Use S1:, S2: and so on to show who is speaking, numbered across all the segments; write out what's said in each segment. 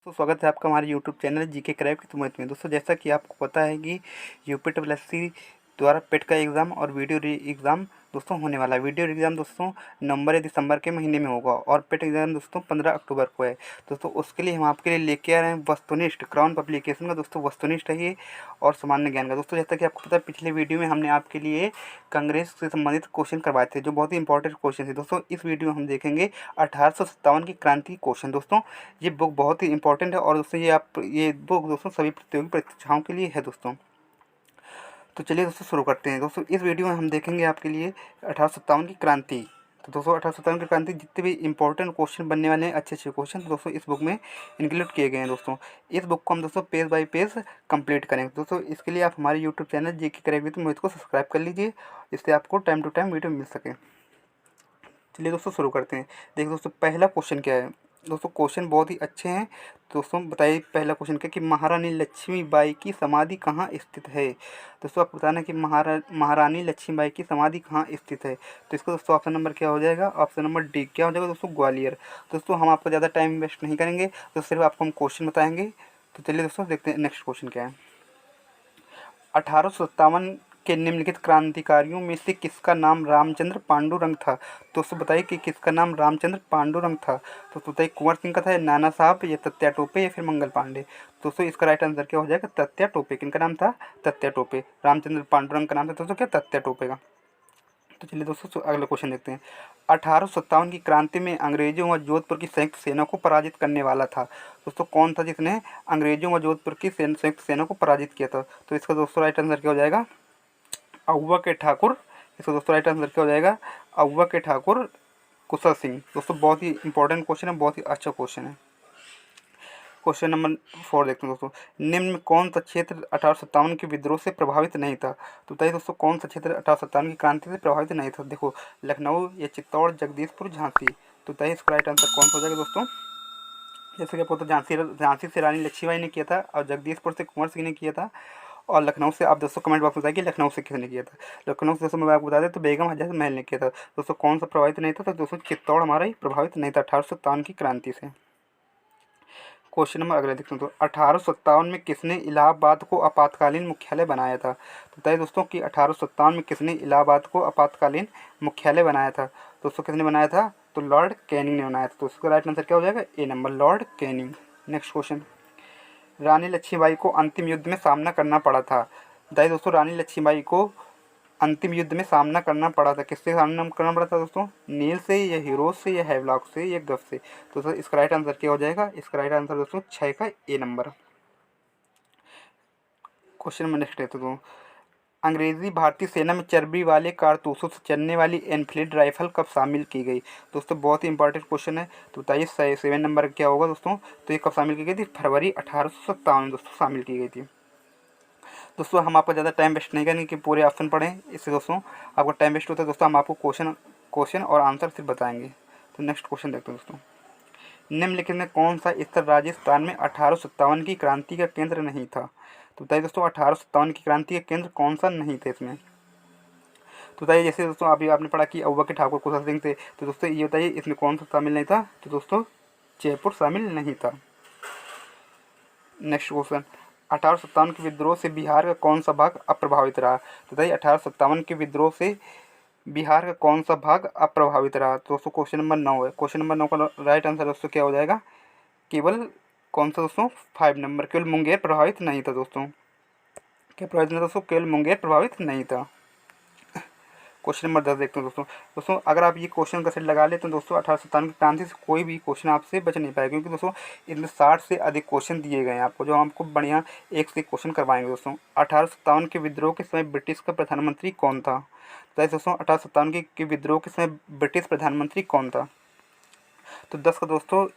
S1: तो स्वागत है आपका हमारे यूट्यूब चैनल जीके क्रैक की तुमत में। दोस्तों जैसा कि आपको पता है कि यूपी ट्रिपल एससी द्वारा पेट का एग्ज़ाम और वीडियो एग्ज़ाम दोस्तों होने वाला है। वीडियो एग्ज़ाम दोस्तों नवंबर या दिसंबर के महीने में होगा और पेट एग्ज़ाम दोस्तों 15 अक्टूबर को है। दोस्तों उसके लिए हम आपके लिए लेके आ रहे हैं वस्तुनिष्ठ क्राउन पब्लिकेशन का दोस्तों वस्तुनिष्ठ है ये और सामान्य ज्ञान का। दोस्तों जैसा कि आपको पता है पिछले वीडियो में हमने आपके लिए कांग्रेस से संबंधित क्वेश्चन करवाए थे जो बहुत ही इंपॉर्टेंट क्वेश्चन थे। दोस्तों इस वीडियो में हम देखेंगे 1857 की क्रांति क्वेश्चन। दोस्तों ये बुक बहुत ही इंपॉर्टेंट है और दोस्तों ये बुक दोस्तों सभी प्रतियोगी परीक्षाओं के लिए है दोस्तों। तो चलिए दोस्तों शुरू करते हैं। दोस्तों इस वीडियो में हम देखेंगे आपके लिए 1857 की क्रांति। तो दोस्तों 1857 की क्रांति जितने भी इंपॉर्टेंट क्वेश्चन बनने वाले हैं अच्छे अच्छे क्वेश्चन दोस्तों इस बुक में इंक्लूड किए गए हैं। दोस्तों इस बुक को हम दोस्तों पेज बाय पेज कंप्लीट करेंगे। दोस्तों इसके लिए आप हमारे YouTube channel GK crack with Mohit को सब्सक्राइब कर लीजिए, इससे आपको टाइम टू टाइम वीडियो मिल सके। चलिए दोस्तों शुरू करते हैं। देखिए दोस्तों पहला क्वेश्चन क्या है। दोस्तों क्वेश्चन बहुत ही अच्छे हैं। दोस्तों बताइए पहला क्वेश्चन क्या कि महारानी लक्ष्मीबाई की समाधि कहाँ स्थित है। दोस्तों आप बताना कि महारानी लक्ष्मीबाई की समाधि कहाँ स्थित है। तो इसका दोस्तों ऑप्शन नंबर क्या हो जाएगा, ऑप्शन नंबर डी क्या हो जाएगा दोस्तों, ग्वालियर। दोस्तों हम आपको ज़्यादा टाइम वेस्ट नहीं करेंगे, तो सिर्फ आपको हम क्वेश्चन बताएंगे। तो चलिए दोस्तों देखते हैं नेक्स्ट क्वेश्चन क्या है। 1857 के निम्नलिखित क्रांतिकारियों में से किसका नाम रामचंद्र पांडुरंग था। दोस्तों बताइए कि किसका नाम रामचंद्र पांडुरंग था। तो बताइए कुंवर सिंह का था, नाना साहब, या तत्या टोपे, या फिर मंगल पांडे। दोस्तों इसका राइट आंसर क्या हो जाएगा, तत्या टोपे। किनका नाम था, तत्या टोपे। रामचंद्र पांडुरंग का नाम था दोस्तों क्या, तत्या टोपे का। तो चलिए दोस्तों अगला क्वेश्चन देखते हैं। 1857 की क्रांति में अंग्रेजों व जोधपुर की संयुक्त सेना को पराजित करने वाला था। दोस्तों कौन था जिसने अंग्रेजों व जोधपुर की संयुक्त सेना को पराजित किया था। तो इसका दोस्तों राइट आंसर क्या हो जाएगा, अहुआ के ठाकुर। इसका दोस्तों राइट आंसर क्या हो जाएगा, अहुआ के ठाकुर कुशल सिंह। दोस्तों बहुत ही इंपॉर्टेंट क्वेश्चन है, बहुत ही अच्छा क्वेश्चन है। क्वेश्चन नंबर 4 देखते हैं दोस्तों। निम्न में कौन सा क्षेत्र 1857 के विद्रोह से प्रभावित नहीं था। तो बताइए दोस्तों कौन सा क्षेत्र 1857 की क्रांति से प्रभावित नहीं था। देखो लखनऊ या चित्तौड़, जगदीशपुर, झांसी। तो बताइए इसका राइट आंसर कौन सा हो जाएगा दोस्तों। जैसे कि आपको तो झांसी से रानी लक्ष्मीबाई ने किया था और जगदीशपुर से कुंवर सिंह ने किया था और लखनऊ से आप दोस्तों कमेंट बॉक्स में बताइए कि लखनऊ से किसने किया था। लखनऊ से दोस्तों मैं आपको बता दें तो बेगम हजरत महल ने किया था। दोस्तों कौन सा प्रभावित नहीं था, तो दोस्तों चित्तौड़ हमारा ही प्रभावित नहीं था 1857 की क्रांति से। क्वेश्चन नंबर अगला देखते हैं। तो 1857 में किसने इलाहाबाद को आपातकालीन मुख्यालय बनाया था। तो बताइए दोस्तों कि 1857 में किसने इलाहाबाद को आपातकालीन मुख्यालय बनाया था। दोस्तों किसने बनाया था, तो लॉर्ड कैनिंग ने बनाया था। तो उसका राइट आंसर क्या हो जाएगा, A number, Lord Canning. Next question. Rani Lakshmibai को अंतिम युद्ध में सामना करना पड़ा था। बताइए दोस्तों रानी लक्ष्मीबाई को अंतिम युद्ध में सामना करना पड़ा था, किससे सामना करना पड़ा था दोस्तों, नील से, या हीरोज से, या हैवलॉक से, या गफ से। तो दोस्तों इसका राइट आंसर क्या हो जाएगा, इसका राइट आंसर दोस्तों 6 का ए नंबर। क्वेश्चन नंबर नेक्स्ट है तो अंग्रेजी भारतीय सेना में चर्बी वाले कारतूसों से चलने वाली एनफील्ड राइफल कब शामिल की गई। दोस्तों बहुत ही इंपॉर्टेंट क्वेश्चन है। तो बताइए 7 नंबर क्या होगा दोस्तों। तो ये कब शामिल की गई थी, फरवरी 1857 दोस्तों शामिल की गई थी। दोस्तों हम आपका ज़्यादा टाइम वेस्ट नहीं करेंगे कि पूरे ऑप्शन पढ़ें, इससे दोस्तों आपका टाइम वेस्ट होता है। दोस्तों हम आपको क्वेश्चन और आंसर सिर्फ बताएंगे। तो नेक्स्ट क्वेश्चन देखते हैं दोस्तों। निम्नलिखित में कौन सा स्थल राजस्थान में 1857 की क्रांति का केंद्र नहीं था। तो बताइए दोस्तों 1857 की क्रांति का केंद्र कौन सा नहीं था इसमें। तो बताइए जैसे दोस्तों अभी आपने पढ़ा कि अहुआ के ठाकुर कुशल सिंह थे, तो दोस्तों ये बताइए इसमें कौन सा शामिल नहीं था। तो दोस्तों जयपुर शामिल नहीं था। Next question. 1857 के विद्रोह से बिहार का कौन सा भाग अप्रभावित रहा। तो बताइए 1857 के विद्रोह से बिहार का कौन सा भाग अप्रभावित रहा। तो दोस्तों क्वेश्चन नंबर 9 है। क्वेश्चन नंबर 9 का राइट आंसर दोस्तों क्या हो जाएगा, केवल कौन सा दोस्तों, 5 नंबर, केवल मुंगेर प्रभावित नहीं था दोस्तों। क्या प्रभावित नहीं था दोस्तों, केवल मुंगेर प्रभावित नहीं था। क्वेश्चन नंबर 10 देखते हैं दोस्तों। दोस्तों अगर आप ये क्वेश्चन का सेट लगा लेते हैं दोस्तों 1857 की क्रांति से कोई भी क्वेश्चन आपसे बच नहीं पाएगा, क्योंकि दोस्तों इसमें 60 से अधिक क्वेश्चन दिए गए हैं आपको, जो हमको बढ़िया एक से एक क्वेश्चन करवाएंगे दोस्तों। 1857 के विद्रोह के समय ब्रिटिश का प्रधानमंत्री कौन था। तो दोस्तों 1857 के विद्रोह के समय ब्रिटिश प्रधानमंत्री कौन था। तो 10 का दोस्तों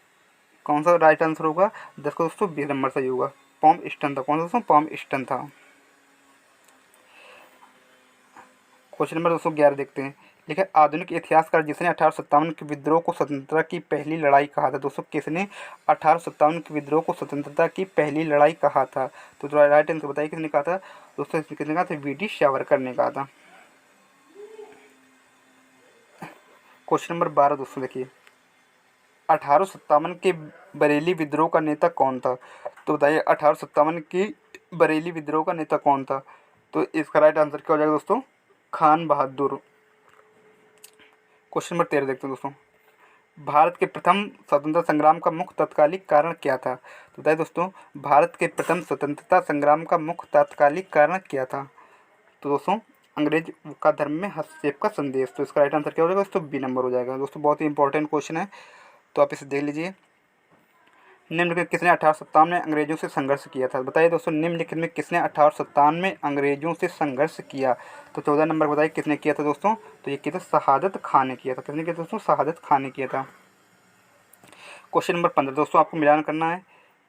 S1: कौन सा राइट आंसर होगा, 10 का दोस्तों 20 नंबर सही होगा, पॉम स्टन था। कौन सा दोस्तों, पॉम स्टन था। क्वेश्चन नंबर 211 देखते हैं। लिखा आधुनिक इतिहासकार जिसने 1857 के विद्रोह को स्वतंत्रता की पहली लड़ाई कहा था। दोस्तों किसने 1857 के विद्रोह को स्वतंत्रता की पहली लड़ाई कहा था। तो राइट आंसर बताइए किसने कहा था दोस्तों, किसने कहा था, वीडी सावरकर ने कहा था। क्वेश्चन नंबर 12 दोस्तों देखिए। 1857 के बरेली विद्रोह का नेता कौन था? तो बताइए 1857 की बरेली विद्रोह का नेता कौन था? तो इसका राइट आंसर क्या हो जाएगा दोस्तों? खान बहादुर। क्वेश्चन नंबर 13 देखते हैं दोस्तों। भारत के प्रथम स्वतंत्रता संग्राम का मुख्य तात्कालिक कारण क्या था? तो बताइए दोस्तों, भारत के प्रथम स्वतंत्रता संग्राम का मुख्य तात्कालिक कारण क्या था? तो दोस्तों, अंग्रेज का धर्म में हस्तक्षेप का संदेश। तो इसका राइट आंसर क्या हो जाएगा दोस्तों? बी नंबर हो जाएगा। दोस्तों बहुत ही इंपॉर्टेंट क्वेश्चन है, तो आप इसे देख लीजिए। निम्नलिखित में किसने 1857 में अंग्रेजों से संघर्ष किया था? बताइए दोस्तों, निम्नलिखित में किसने 1857 में अंग्रेजों से संघर्ष किया? तो 14 नंबर बताइए किसने किया था दोस्तों? तो ये किया था शहादत खान ने किया था। किसने किया था दोस्तों? शहादत खान ने किया था। क्वेश्चन नंबर 15 दोस्तों, आपको मिलान करना है।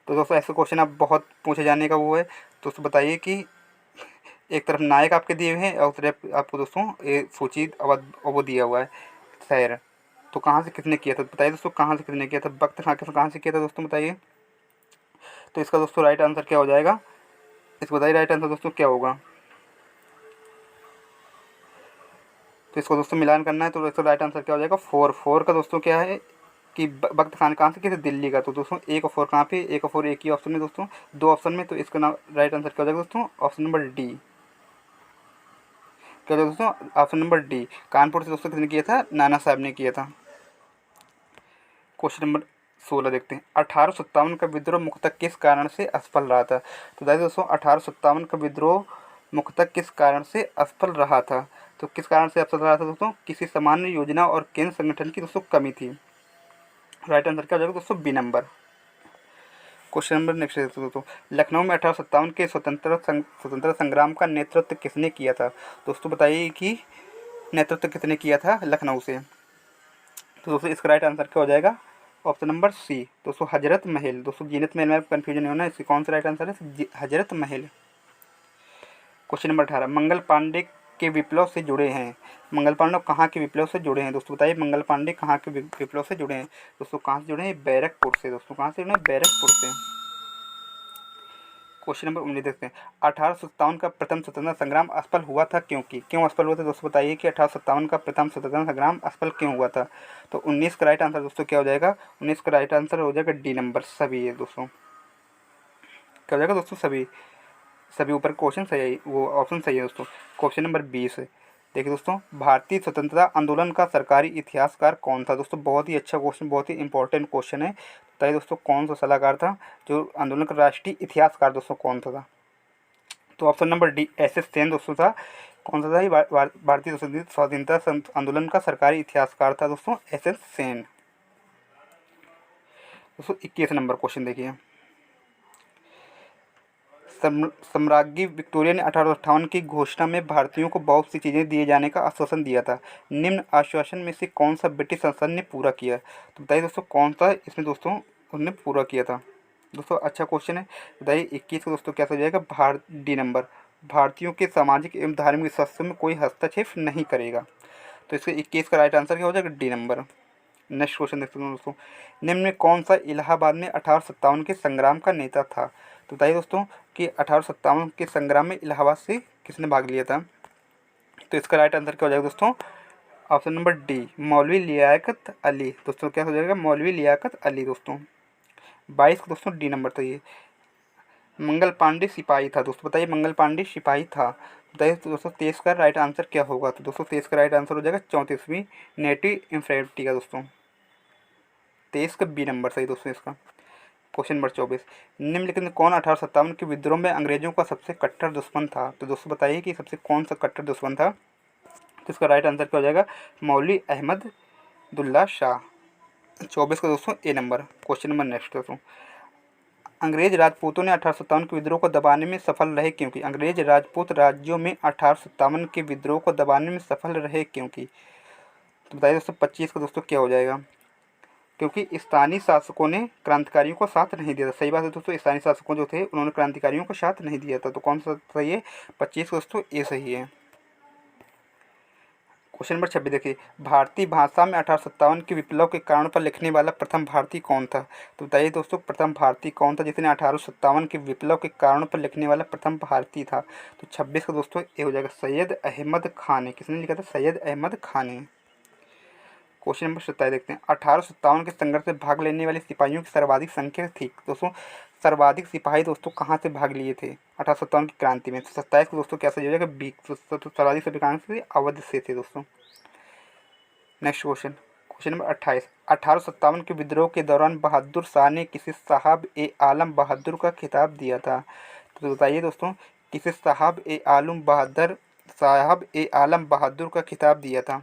S1: तो दोस्तों ऐसे क्वेश्चन आप बहुत पूछे जाने का वो है। दोस्तों बताइए कि एक तरफ नायक आपके दिए हुए हैं और तरफ आपको दोस्तों ये सूची वो दिया हुआ है शहर। तो कहाँ से किसने किया था? बताइए दोस्तों, कहाँ से किसने किया था? बख्त खान कहाँ से किया था दोस्तों? बताइए। तो इसका दोस्तों राइट आंसर क्या हो जाएगा? इसको बताइए राइट आंसर दोस्तों क्या होगा? तो इसको दोस्तों मिलान करना है, तो इसका राइट आंसर क्या हो जाएगा? 4 का दोस्तों क्या है कि बख्त खान कहाँ से किया था? दिल्ली का। तो दोस्तों 1 और 4 कहाँ पे? 1 और 4 एक ही ऑप्शन में दोस्तों, 2 ऑप्शन में। तो इसका नाम राइट आंसर क्या हो जाएगा दोस्तों? Option number D. क्या हो जाएगा दोस्तों? Option number D. कानपुर से दोस्तों किसने किया था? नाना साहब ने किया था। क्वेश्चन नंबर 16 देखते हैं। 1857 का विद्रोह मुख्यतः किस कारण से असफल रहा था? तो बताइए दोस्तों, 1857 का विद्रोह मुख्यतः किस कारण से असफल रहा था? तो किस कारण से असफल रहा था दोस्तों? किसी सामान्य योजना और केंद्र संगठन की दोस्तों कमी थी। राइट आंसर क्या हो जाएगा दोस्तों? B number. Question number next देखते दोस्तों। लखनऊ में 1857 के स्वतंत्रता संग्राम का नेतृत्व किसने किया था? दोस्तों बताइए कि नेतृत्व किसने किया था लखनऊ से? तो दोस्तों इसका राइट आंसर क्या हो जाएगा? ऑप्शन नंबर सी दोस्तों, हजरत महल। दोस्तों जीनत महल में कन्फ्यूजन नहीं होना, इसकी कौन सा राइट आंसर है? हजरत महल। Question number 18। मंगल पांडे के विप्लव से जुड़े हैं। मंगल पांडे कहाँ के विप्लव से जुड़े हैं? दोस्तों बताइए, मंगल पांडे कहाँ के विप्लव से जुड़े हैं? दोस्तों कहाँ से जुड़े हैं? बैरकपुर से। दोस्तों कहाँ से जुड़े हैं? बैरकपुर से। क्वेश्चन नंबर 19 देखते हैं। 1857 का प्रथम स्वतंत्रता संग्राम असफल हुआ था क्योंकि? क्यों असफल हुआ था दोस्तों? बताइए कि 1857 का प्रथम स्वतंत्रता संग्राम असफल क्यों हुआ था? तो 19 का राइट आंसर दोस्तों क्या हो जाएगा? 19 का राइट आंसर हो जाएगा डी नंबर, सभी है दोस्तों। क्या हो जाएगा दोस्तों? सभी। सभी ऊपर क्वेश्चन सही है, वो ऑप्शन सही है दोस्तों। क्वेश्चन नंबर 20 देखिए दोस्तों। भारतीय स्वतंत्रता आंदोलन का सरकारी इतिहासकार कौन था? दोस्तों बहुत ही अच्छा क्वेश्चन, बहुत ही इंपॉर्टेंट क्वेश्चन है। बताइए दोस्तों, कौन सा सलाहकार था जो आंदोलन का राष्ट्रीय इतिहासकार दोस्तों कौन सा था? तो option number D SS Sen दोस्तों था। कौन सा था? ये भारतीय स्वतंत्रता आंदोलन का सरकारी इतिहासकार था दोस्तों SS सेन। दोस्तों 21 नंबर क्वेश्चन देखिए। सम्राज्ञी विक्टोरिया ने 1858 की घोषणा में भारतीयों को बहुत सी चीज़ें दिए जाने का आश्वासन दिया था। निम्न आश्वासन में से कौन सा ब्रिटिश संसद ने पूरा किया? तो बताइए दोस्तों, कौन सा इसमें दोस्तों उन्होंने पूरा किया था? दोस्तों अच्छा क्वेश्चन है। बताइए 21 को दोस्तों कैसा हो जाएगा? D number. भारतीयों के सामाजिक एवं धार्मिक स्वास्थ्य में कोई हस्तक्षेप नहीं करेगा। तो इसके 21 का राइट आंसर क्या हो जाएगा? D number. नेक्स्ट क्वेश्चन देखते हैं दोस्तों। निम्न में कौन सा इलाहाबाद में 1857 के संग्राम का नेता था? तो बताइए दोस्तों कि 1857 के संग्राम में इलाहाबाद से किसने भाग लिया था? तो इसका राइट आंसर क्या हो जाएगा दोस्तों? ऑप्शन नंबर डी, मौलवी लियाकत अली। दोस्तों क्या हो जाएगा? मौलवी लियाकत अली दोस्तों। 22 को दोस्तों डी नंबर था ये। मंगल पांडे सिपाही था। दोस्तों बताइए, मंगल पांडे सिपाही था। बताइए तो दोस्तों 23 का राइट आंसर क्या होगा? तो दोस्तों 23 का राइट आंसर हो जाएगा 34वीं नेटिव इन्फेंट्री का दोस्तों। 23 का बी नंबर सही दोस्तों इसका। Question number 24। निम्नलिखित में कौन 1857 के विद्रोह में अंग्रेजों का सबसे कट्टर दुश्मन था? तो दोस्तों बताइए कि सबसे कौन सा कट्टर दुश्मन था? तो इसका राइट आंसर क्या हो जाएगा? मौलवी अहमद दुल्ला शाह। 24 का दोस्तों ए नंबर। क्वेश्चन नंबर नेक्स्ट दोस्तों। अंग्रेज राजपूतों ने 1857 के विद्रोह को दबाने में सफल रहे क्योंकि? अंग्रेज राजपूत राज्यों में 1857 के विद्रोह को दबाने में सफल रहे क्योंकि? तो बताइए दोस्तों 25 का दोस्तों क्या हो जाएगा? क्योंकि स्थानीय शासकों ने क्रांतिकारियों को साथ नहीं दिया था। सही बात है दोस्तों, स्थानीय शासकों जो थे उन्होंने क्रांतिकारियों को साथ नहीं दिया था। तो कौन सा सही है? 25 दोस्तों ये सही है। क्वेश्चन नंबर 26 देखिए। भारतीय भाषा में 1857 के विप्लव के कारण पर लिखने वाला प्रथम भारतीय कौन था? तो बताइए दोस्तों, प्रथम भारतीय कौन था जिसने 1857 के विप्लव के कारण पर लिखने वाला प्रथम भारतीय था? तो 26 का दोस्तों ये हो जाएगा सैयद अहमद खान है। किसने लिखा था? सैयद अहमद खान है। क्वेश्चन नंबर 27 देखते हैं। 1857 के संघर्ष में भाग लेने वाले सिपाहियों की सर्वाधिक संख्या थी दोस्तों। सर्वाधिक सिपाही दोस्तों कहाँ से भाग लिए थे 1857 की क्रांति में? तो 27 को दोस्तों क्या सही हो जाएगा? बी। तो सर्वाधिक सभी कहाँ से थे? अवध से थे दोस्तों। Next question, question number 28। 1857 के विद्रोह के दौरान बहादुर शाह ने किसे साहब ए आलम बहादुर का खिताब दिया था? तो बताइए दोस्तों, किसे साहब ए आलम बहादुर का खिताब दिया था?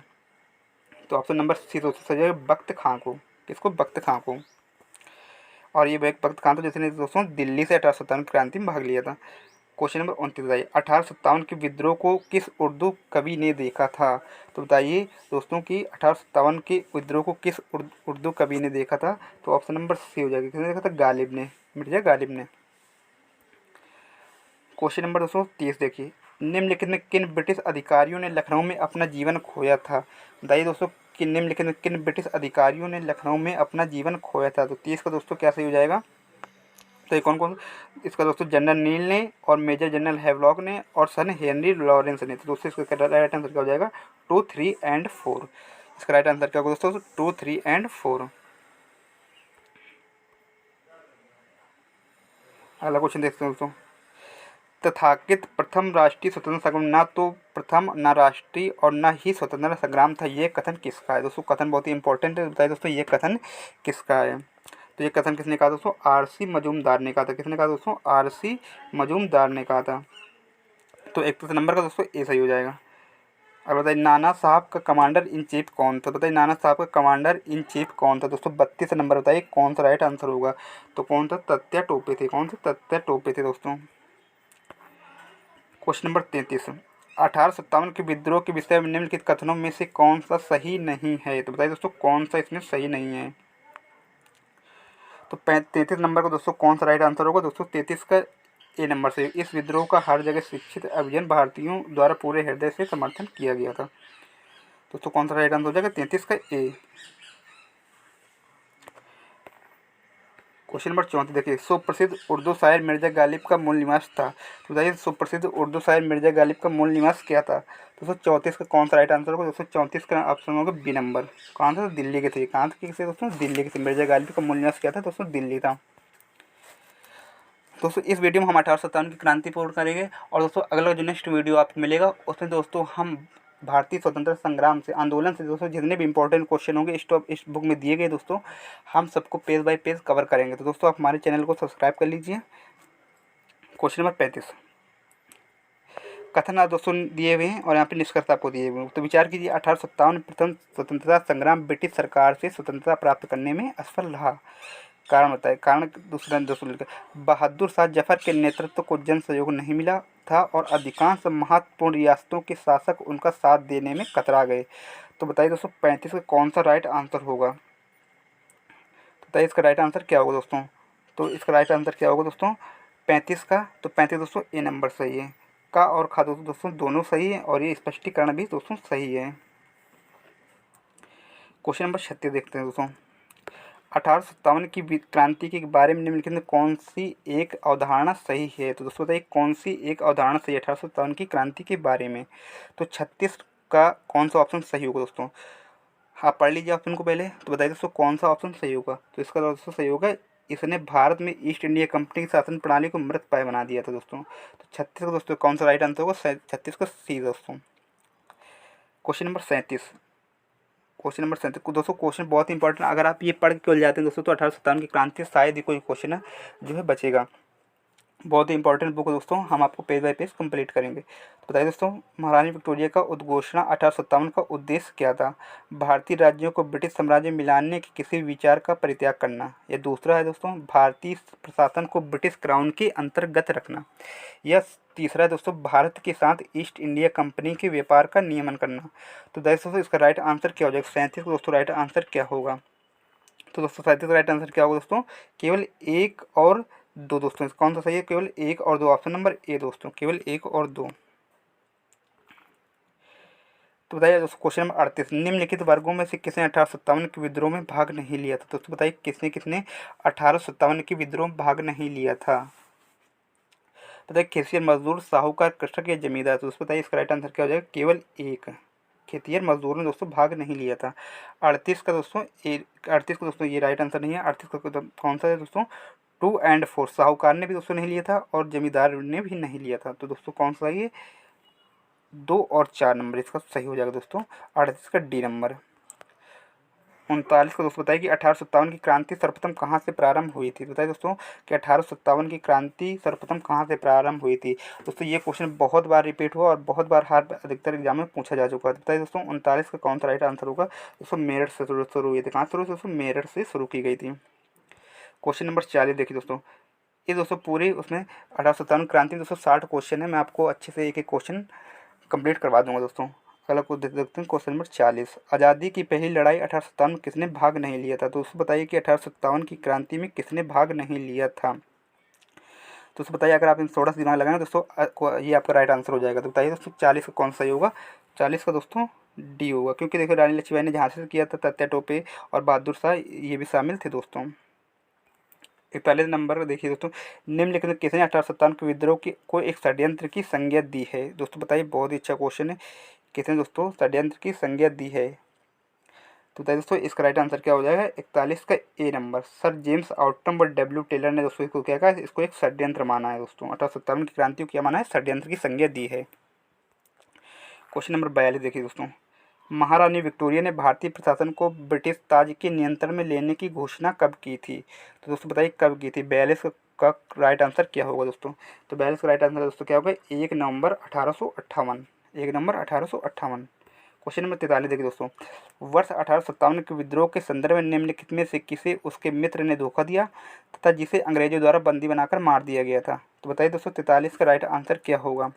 S1: तो ऑप्शन नंबर सी दोस्तों सही है, बख्त खां को। किसको? बख्त खां को। और ये बख्त खां तो जिसने दोस्तों दिल्ली से 1857 क्रांति में भाग लिया था। क्वेश्चन नंबर 29 बताइए, 1857 के विद्रोह को किस उर्दू कवि ने देखा था? तो बताइए दोस्तों कि 1857 के विद्रोह को किस उर्दू कवि ने देखा था? तो ऑप्शन नंबर सी हो जाएगा, किसने देखा था? गालिब ने, मिर्जा गालिब ने। क्वेश्चन नंबर 230 देखिए, निम्नलिखित में किन ब्रिटिश अधिकारियों ने लखनऊ में अपना जीवन खोया था? बताइए दोस्तों कि निम्नलिखित में किन ब्रिटिश अधिकारियों ने लखनऊ में अपना जीवन खोया था? तो 30 का दोस्तों क्या सही हो जाएगा? तो ये कौन कौन? इसका दोस्तों जनरल नील ने और मेजर जनरल हैवलॉक ने और सन हेनरी लॉरेंस ने। तो दोस्तों इसका राइट आंसर क्या हो जाएगा? 2, 3 एंड 4। इसका राइट आंसर क्या होगा दोस्तों? 2, 3 एंड 4। अगला क्वेश्चन देखते हैं दोस्तों, तथाकथित प्रथम राष्ट्रीय स्वतंत्रता संग्राम ना तो प्रथम ना राष्ट्रीय और ना ही स्वतंत्रता संग्राम था, ये कथन किसका है? दोस्तों कथन बहुत ही इंपॉर्टेंट है, बताइए दोस्तों ये कथन किसका है? तो ये कथन किसने कहा दोस्तों? आरसी मजूमदार ने कहा था। किसने कहा दोस्तों? आरसी मजूमदार ने कहा था। तो 31 नंबर का दोस्तों ए सही हो जाएगा। अब बताइए नाना साहब का कमांडर इन चीफ कौन था? बताइए नाना साहब का कमांडर इन चीफ कौन था दोस्तों? 32 नंबर बताइए कौन सा राइट आंसर होगा? तो कौन था? तात्या टोपे थे। कौन से? तात्या टोपे थे दोस्तों। क्वेश्चन नंबर 33, 1857 के विद्रोह के विषय में निम्नलिखित कथनों में से कौन सा सही नहीं है? तो बताइए दोस्तों कौन सा इसमें सही नहीं है? तो 33 नंबर को दोस्तों कौन सा राइट आंसर होगा? दोस्तों 33 का ए नंबर से, इस विद्रोह का हर जगह शिक्षित अभियान भारतीयों द्वारा पूरे हृदय से समर्थन किया गया था। दोस्तों कौन सा राइट आंसर हो जाएगा? 33 का ए। क्वेश्चन नंबर 34 देखिए, सुप्रसिद्ध उर्दू शायर मिर्जा गालिब का मूल निवास था। तो बताइए सुप्रसिद्ध उर्दू शायर मिर्जा गालिब का मूल निवास क्या था? दोस्तों 34 का कौन सा राइट आंसर होगा? दोस्तों 34 का ऑप्शन होगा बी नंबर। कहाँ था? दिल्ली के थे। कहाँ थे दोस्तों? दिल्ली के थे। मिर्जा गालिब का मूल निवास क्या था दोस्तों? दिल्ली था। दोस्तों इस वीडियो में हम 1857 की क्रांति पूर्ण करेंगे और दोस्तों अगला जो नेक्स्ट वीडियो आपको मिलेगा उसमें दोस्तों हम भारतीय स्वतंत्रता संग्राम से, आंदोलन से दोस्तों जितने भी इंपॉर्टेंट क्वेश्चन होंगे इस बुक में दिए गए दोस्तों हम सबको पेज बाय पेज कवर करेंगे। तो दोस्तों आप हमारे चैनल को सब्सक्राइब कर लीजिए। क्वेश्चन नंबर 35, कथन दोस्तों दिए हुए हैं और यहाँ पे निष्कर्ष आपको दिए हुए हैं। तो विचार कीजिए, 1857 प्रथम स्वतंत्रता संग्राम ब्रिटिश सरकार से स्वतंत्रता प्राप्त करने में असफल रहा। कारण बताए। कारण दूसरा दोस्तों लिखा, बहादुर शाह जफर के नेतृत्व को जन सहयोग नहीं मिला था और अधिकांश महत्वपूर्ण रियासतों के शासक उनका साथ देने में कतरा गए। तो बताइए दोस्तों 35 का कौन सा राइट आंसर होगा? तो बताइए इसका राइट आंसर क्या होगा दोस्तों? तो इसका राइट आंसर क्या होगा दोस्तों 35 का? तो 35 दोस्तों ए नंबर सही है। का और खा दोस्तों दोनों सही है और ये स्पष्टीकरण भी दोस्तों सही है। क्वेश्चन नंबर 36 देखते हैं दोस्तों, 1857 की क्रांति के बारे में निम्नलिखित में कौन सी एक अवधारणा सही है? तो दोस्तों बताइए कौन सी एक अवधारणा सही है 1857 की क्रांति के बारे में? तो 36 का कौन सा ऑप्शन सही होगा दोस्तों? आप पढ़ लीजिए ऑप्शन को पहले, तो बताइए दोस्तों कौन सा ऑप्शन सही होगा? तो इसका दोस्तों सही होगा, इसने भारत में ईस्ट इंडिया कंपनी की शासन प्रणाली को मृतप्राय बना दिया था दोस्तों। तो 36 का दोस्तों कौन सा राइट आंसर होगा? 36 का सी दोस्तों। क्वेश्चन नंबर 37, क्वेश्चन नंबर 37 दोस्तों क्वेश्चन बहुत इंपॉर्टेंट, अगर आप ये पढ़ के चल जाते हैं दोस्तों तो 1857 की क्रांति शायद ही कोई क्वेश्चन जो है बचेगा। बहुत ही इंपॉर्टेंट बुक है दोस्तों, हम आपको पेज बाय पेज कंप्लीट करेंगे। तो बताइए दोस्तों, महारानी विक्टोरिया का उद्घोषणा 1857 का उद्देश्य क्या था? भारतीय राज्यों को ब्रिटिश साम्राज्य में मिलाने के किसी विचार का परित्याग करना। यह दूसरा है दोस्तों, भारतीय प्रशासन को ब्रिटिश क्राउन के अंतर्गत रखना। यह तीसरा है दोस्तों, भारत के साथ ईस्ट इंडिया कंपनी के व्यापार का नियमन करना। तो दोस्तों इसका राइट आंसर क्या हो जाएगा? 37 का दोस्तों राइट आंसर क्या होगा? तो दोस्तों 37 का राइट आंसर क्या होगा दोस्तों? केवल एक और दो दोस्तों। कौन सा सही है? केवल एक और दो, ऑप्शन नंबर ए दोस्तों, केवल एक और दो। तो बताइए दोस्तों क्वेश्चन नंबर 38, निम्नलिखित वर्गों में से किसने 1857 के विद्रोह में भाग नहीं लिया था? दोस्तों बताइए किसने किसने 1857 के विद्रोह में भाग नहीं लिया था? बताइए खेसियर, मजदूर, साहूकार, कृषक या जमींदार? तो दोस्तों बताइए इसका राइट आंसर क्या हो जाएगा? केवल एक। खेतिहर मजदूरों ने दोस्तों भाग नहीं लिया था। 38 का दोस्तों 38 का दोस्तों ये राइट आंसर नहीं है। 38 का कौन सा है दोस्तों? 2 एंड 4, साहूकार ने भी दोस्तों नहीं लिया था और जमींदार ने भी नहीं लिया था। तो दोस्तों कौन सा ये 2 और 4 नंबर इसका सही हो जाएगा दोस्तों। 38 का डी नंबर। 39 को दोस्तों बताइए कि 1857 की क्रांति सर्वप्रथम कहाँ से प्रारंभ हुई थी? बताइए दोस्तों कि 1857 की क्रांति सर्वप्रथम कहाँ से प्रारंभ हुई थी? दोस्तों ये क्वेश्चन बहुत बार रिपीट हुआ और बहुत बार हर अधिकतर एग्जाम में पूछा जा चुका है। बताइए दोस्तों 39 का कौन सा राइट आंसर होगा? दोस्तों मेरठ से शुरू हुई थी। कहाँ से शुरू? दोस्तों मेरठ से शुरू की गई थी। क्वेश्चन नंबर 40 देखिए दोस्तों, ये दोस्तों पूरी उसमें 1857 क्रांति में दोस्तों 60 क्वेश्चन है। मैं आपको अच्छे से एक एक क्वेश्चन कंप्लीट करवा दूंगा दोस्तों। कल को देखते हैं क्वेश्चन नंबर 40। आज़ादी की पहली लड़ाई 1857 में किसने भाग नहीं लिया था? तो उसको बताइए कि 1857 की क्रांति में किसने भाग नहीं लिया था? तो उसको बताइए। अगर आप इन थोड़ा सा दिमाग लगाएंगे दोस्तों ये आपका राइट आंसर हो जाएगा। तो बताइए दोस्तों 40 का कौन सा सही होगा? 40 का दोस्तों डी होगा, क्योंकि देखो रानी लक्ष्मीबाई ने झांसी से किया था, तात्या टोपे और बहादुर शाह ये भी शामिल थे दोस्तों। 41 नंबर देखिए दोस्तों, निम्नलिखित में किसने 1857 के विद्रोह की को एक षड्यंत्र की संज्ञा दी है? दोस्तों बताइए, बहुत ही अच्छा क्वेश्चन है। किसने दोस्तों षड्यंत्र की संज्ञा दी है? तो बताइए दोस्तों इसका राइट आंसर क्या हो जाएगा? 41 का ए नंबर। सर जेम्स ऑटम और डब्ल्यू टेलर ने दोस्तों इसको क्या कहा? इसको एक षड्यंत्र माना है दोस्तों। 1857 की क्रांति को क्या माना है? षड्यंत्र की संज्ञा दी है। क्वेश्चन नंबर 42 देखिए दोस्तों, महारानी विक्टोरिया ने भारतीय प्रशासन को ब्रिटिश ताज के नियंत्रण में लेने की घोषणा कब की थी? तो दोस्तों बताइए कब की थी? 42 का राइट आंसर क्या होगा दोस्तों? तो 42 का राइट आंसर दोस्तों क्या होगा? 1 नवंबर 1858। 1 नवंबर 1858। क्वेश्चन नंबर 43 देखिए दोस्तों, वर्ष 1857 के विद्रोह के संदर्भ में निम्नलिखित में से किसे उसके मित्र ने धोखा दिया तथा जिसे अंग्रेजों द्वारा बंदी बनाकर मार दिया गया था? तो बताइए दोस्तों 43 का राइट आंसर क्या होगा?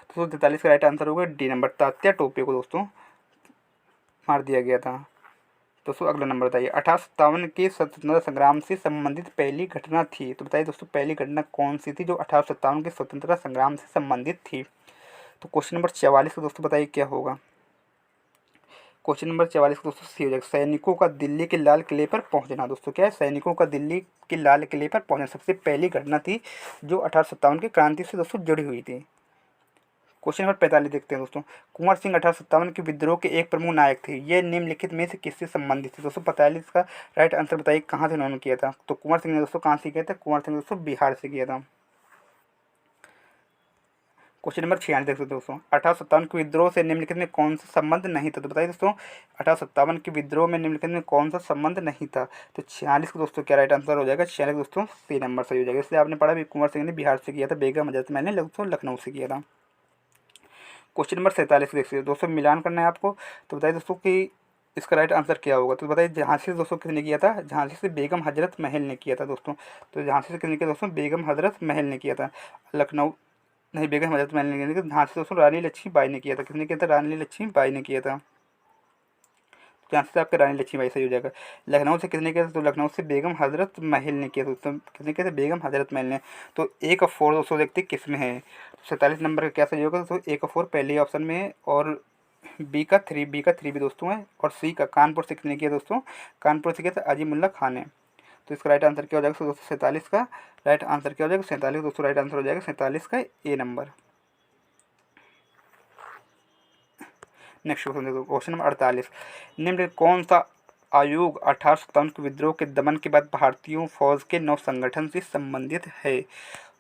S1: तो 43 का राइट आंसर होगा डी नंबर। तात्या टोपे को दोस्तों मार दिया गया था। दोस्तों अगला नंबर बताइए, 1857 के स्वतंत्रता संग्राम से संबंधित पहली घटना थी। तो बताइए दोस्तों पहली घटना कौन सी थी जो 1857 के स्वतंत्रता संग्राम से संबंधित थी? तो क्वेश्चन नंबर 44 को दोस्तों बताइए क्या होगा? क्वेश्चन नंबर 44 को दोस्तों सी हो जाएगा, सैनिकों का दिल्ली के लाल किले पर पहुंचना। दोस्तों क्या है? सैनिकों का दिल्ली के लाल किले पर पहुंचना सबसे पहली घटना थी जो 1857 की क्रांति से दोस्तों जुड़ी हुई थी। क्वेश्चन नंबर 45 देखते हैं दोस्तों, कुंवर सिंह 1857 के विद्रोह के एक प्रमुख नायक थे। ये निम्नलिखित में से किससे संबंधित थे? दोस्तों 45 का राइट आंसर बताइए कहाँ से उन्होंने किया था? तो कुंवर सिंह ने दोस्तों कहाँ से किया था? कुंवर सिंह ने दोस्तों बिहार से किया था। क्वेश्चन नंबर 46 देखते हैं दोस्तों, 1857 के विद्रोह से निम्नलिखित में कौन सा संबंध नहीं था? तो बताइए दोस्तों 1857 के विद्रोह में निम्नलिखित में कौन सा संबंध नहीं था? तो 46 को दोस्तों क्या राइट आंसर हो जाएगा? 46 दोस्तों सी नंबर सही हो जाएगा। इसलिए आपने पढ़ा भी कुंवर सिंह ने बिहार से किया था, बेगम हजरत महल ने दोस्तों लखनऊ से किया था। क्वेश्चन नंबर 47 देखिए दोस्तों, मिलान करना है आपको। तो बताइए दोस्तों कि इसका राइट आंसर क्या होगा? तो बताइए झांसी से दोस्तों किसने किया था? झांसी से बेगम हजरत महल ने किया था दोस्तों। तो झांसी से किसने किया दोस्तों? बेगम हजरत महल ने किया था। लखनऊ नहीं, बेगम हजरत महल ने किया था। झांसी से दोस्तों रानी लक्ष्मीबाई ने किया था। किसने किया था? रानी लक्ष्मीबाई ने किया था। झांसी से आपका रानी लक्ष्मीबाई सही हो जाएगा। लखनऊ से किसने किया था? तो लखनऊ से बेगम हजरत महल ने किया था दोस्तों। किसने किया था? बेगम हजरत महल ने। तो एक और 4 दोस्तों देखते किस में है। 47 नंबर का क्या सही होगा? तो एक और 4 पहले ऑप्शन में है और बी का 3 भी दोस्तों है। और सी का कानपुर से किसने किया दोस्तों? कानपुर से किया था अजीमुल्ला खान ने। तो इसका राइट आंसर क्या हो जाएगा दोस्तों? 47 का राइट आंसर क्या हो जाएगा? 47 दोस्तों राइट आंसर हो जाएगा 47 का ए नंबर। नेक्स्ट क्वेश्चन देखो, क्वेश्चन नंबर 48, निम्न कौन सा आयोग 1857 के विद्रोह के दमन के बाद भारतीयों फौज के नव संगठन से संबंधित है?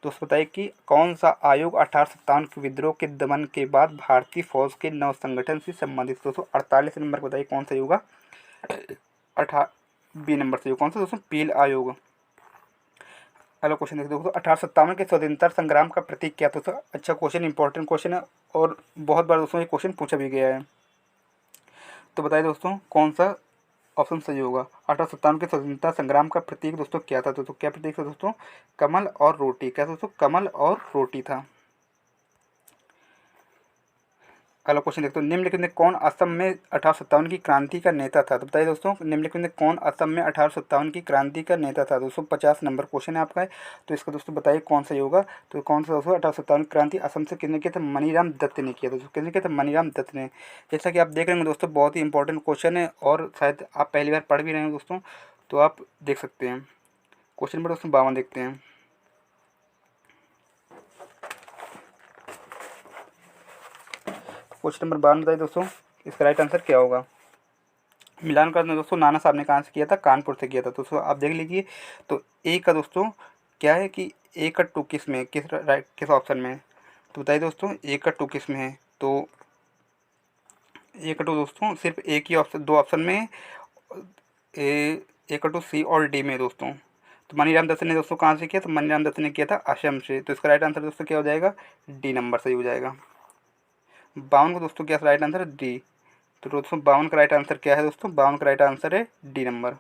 S1: दोस्तों बताइए कि कौन सा आयोग 1857 के विद्रोह के दमन के बाद भारतीय फौज के नव संगठन से संबंधित? दोस्तों 48 नंबर बताइए कौन सा होगा? बी नंबर से कौन सा दोस्तों? पील आयोग। अगला क्वेश्चन देखते दोस्तों, 1857 के स्वतंत्रता संग्राम का प्रतीक क्या था? दोस्तों अच्छा क्वेश्चन, इंपॉर्टेंट क्वेश्चन है और बहुत बार दोस्तों ये क्वेश्चन पूछा भी गया है। तो बताइए दोस्तों कौन सा ऑप्शन सही होगा? 1857 के स्वतंत्रता संग्राम का प्रतीक दोस्तों क्या था? दोस्तों क्या प्रतीक था दोस्तों? कमल और रोटी। क्या दोस्तों? कमल और रोटी था। अगला क्वेश्चन देखते हो, निम्नलिखित में कौन असम में 1857 की क्रांति का नेता था? तो बताइए दोस्तों निम्नलिखित में कौन असम में 1857 की क्रांति का नेता था? दोस्तों 50 नंबर क्वेश्चन है आपका है। तो इसका दोस्तों बताइए कौन सा होगा? तो कौन सा दोस्तों 1857 की क्रांति असम से किसने किया था? मनीराम दत्त ने किया। दोस्तों किसने किया था? मनीराम दत्त ने। जैसा कि आप देख रहे हैं दोस्तों बहुत ही इंपॉर्टेंट क्वेश्चन है और शायद आप पहली बार पढ़ भी रहे हैं दोस्तों, तो आप देख सकते हैं। क्वेश्चन नंबर दोस्तों 52 देखते हैं, क्वेश्चन नंबर 52 बताइए दोस्तों इसका राइट आंसर क्या होगा। मिलान करना दोस्तों नाना साहब ने कहाँ से किया था, कानपुर से किया था। दोस्तों आप देख लीजिए, तो ए का दोस्तों क्या है कि ए का टू किस में, किस ऑप्शन में है, तो बताइए दोस्तों ए का टू किस में है। तो ए का टू दोस्तों सिर्फ एक ही ऑप्शन, दो ऑप्शन में है, ए का टू सी और डी में है दोस्तों। तो मनीराम दत्त ने दोस्तों कहाँ से किया, तो मनीराम दत्त ने किया था असम से। तो इसका राइट आंसर दोस्तों क्या हो जाएगा, डी नंबर सही हो जाएगा। 52 का दोस्तों क्या राइट आंसर है, डी। तो दोस्तों 52 का राइट आंसर क्या है दोस्तों, 52 का राइट आंसर है डी नंबर।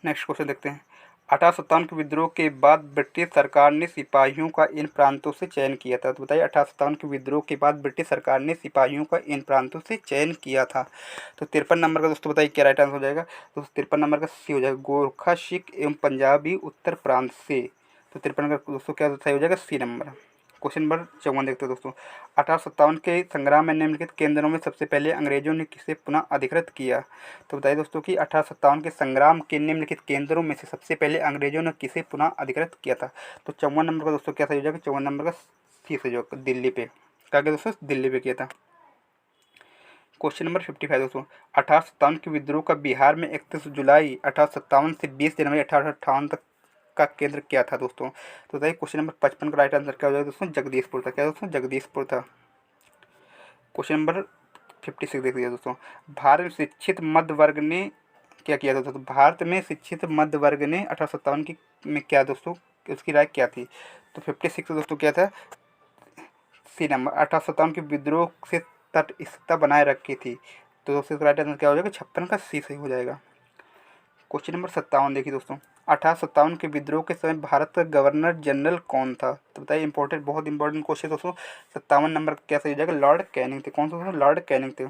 S1: नेक्स्ट क्वेश्चन देखते हैं। 1857 के विद्रोह के बाद ब्रिटिश सरकार ने सिपाहियों का इन प्रांतों से चयन किया था। तो बताइए 1857 के विद्रोह के बाद ब्रिटिश सरकार ने सिपाहियों का इन प्रांतों से चयन किया था। तो 53 नंबर का दोस्तों बताइए क्या राइट आंसर हो जाएगा। तो 53 नंबर का सी हो जाएगा, गोरखा, सिख एवं पंजाबी उत्तर प्रांत से। तो 53 का दोस्तों क्या सही हो जाएगा, सी नंबर। क्वेश्चन नंबर 54 देखते हैं दोस्तों। 1857 के संग्राम में निम्नलिखित केंद्रों में सबसे पहले अंग्रेजों ने किसे पुनः अधिकृत किया। तो बताइए दोस्तों कि 1857 के संग्राम के निम्नलिखित केंद्रों में से सबसे पहले अंग्रेजों ने किसे पुनः अधिकृत किया था। तो 54 नंबर का दोस्तों क्या सही हो जाएगा, 54 नंबर का सी सही होगा, दिल्ली पे। क्या किया दोस्तों, दिल्ली पे किया था। क्वेश्चन नंबर 55 दोस्तों। 1857 के विद्रोह का बिहार में 31 जुलाई 1857 से 20 जनवरी 1858 तक का केंद्र क्या था दोस्तों। तो बताइए क्वेश्चन नंबर 55 का राइट आंसर क्या हो जाएगा दोस्तों, जगदीशपुर था। क्या दोस्तों, जगदीशपुर था। क्वेश्चन नंबर 56 देख लीजिए दोस्तों। भारत में शिक्षित मध्य वर्ग ने क्या किया था दोस्तों। भारत में शिक्षित मध्य वर्ग ने 1857 की में क्या दोस्तों, उसकी राय क्या थी। तो 56 दोस्तों क्या था, सी नंबर। 1857 के विद्रोह से तटस्थता बनाए रखी थी। तो दोस्तों इसका राइट आंसर क्या हो जाएगा, 56 का सी सही हो जाएगा। क्वेश्चन नंबर 57 देखिए दोस्तों। 1857 के विद्रोह के समय भारत का गवर्नर जनरल कौन था। तो बताइए इंपॉर्टेंट, बहुत इंपॉर्टेंट क्वेश्चन दोस्तों। 57 नंबर क्या सही हो जाएगा, लॉर्ड कैनिंग थे। कौन सा दोस्तों, लॉर्ड कैनिंग थे।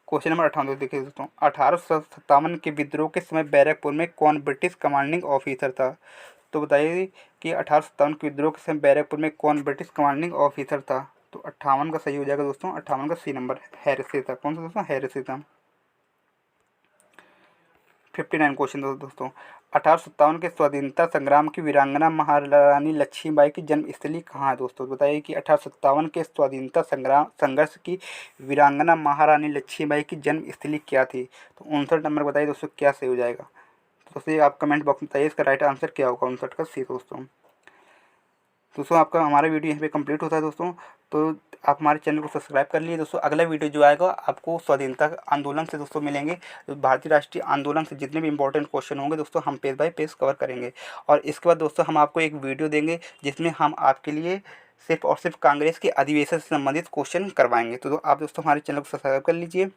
S1: क्वेश्चन नंबर 58 देखिए दोस्तों। 1857 के विद्रोह के समय बैरकपुर में कौन ब्रिटिश कमांडिंग ऑफिसर था। तो बताइए कि 1857 के विद्रोह के समय बैरकपुर में कौन ब्रिटिश कमांडिंग ऑफिसर था। तो 58 का सही हो जाएगा दोस्तों, 58 का सी नंबर, हैरिस था। कौन सा दोस्तों, हैरिस था। 59 क्वेश्चन दोस्तों। 1857 के स्वतंत्रता संग्राम की वीरांगना महारानी लक्ष्मीबाई की जन्मस्थली कहाँ है दोस्तों। बताइए कि 1857 के स्वतंत्रता संघर्ष की वीरांगना महारानी लक्ष्मीबाई की जन्मस्थली क्या थी। तो 59 नंबर बताइए दोस्तों क्या सही हो जाएगा। तो दोस्तों आप कमेंट बॉक्स में बताइए इसका राइट आंसर क्या होगा, 59 का सी दोस्तों आपका हमारा वीडियो यहाँ पे कंप्लीट होता है दोस्तों। तो आप हमारे चैनल को सब्सक्राइब कर लिए दोस्तों। अगला वीडियो जो आएगा आपको स्वाधीनता आंदोलन से दोस्तों मिलेंगे। तो भारतीय राष्ट्रीय आंदोलन से जितने भी इंपॉर्टेंट क्वेश्चन होंगे दोस्तों हम पेज बाय पेज कवर करेंगे। और इसके बाद दोस्तों हम आपको एक वीडियो देंगे जिसमें हम आपके लिए सिर्फ और सिर्फ कांग्रेस के अधिवेशन से संबंधित क्वेश्चन करवाएंगे। तो आप दोस्तों हमारे चैनल को सब्सक्राइब कर लीजिए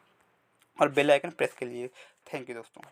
S1: और बेल आइकन प्रेस कर लीजिए। थैंक यू दोस्तों।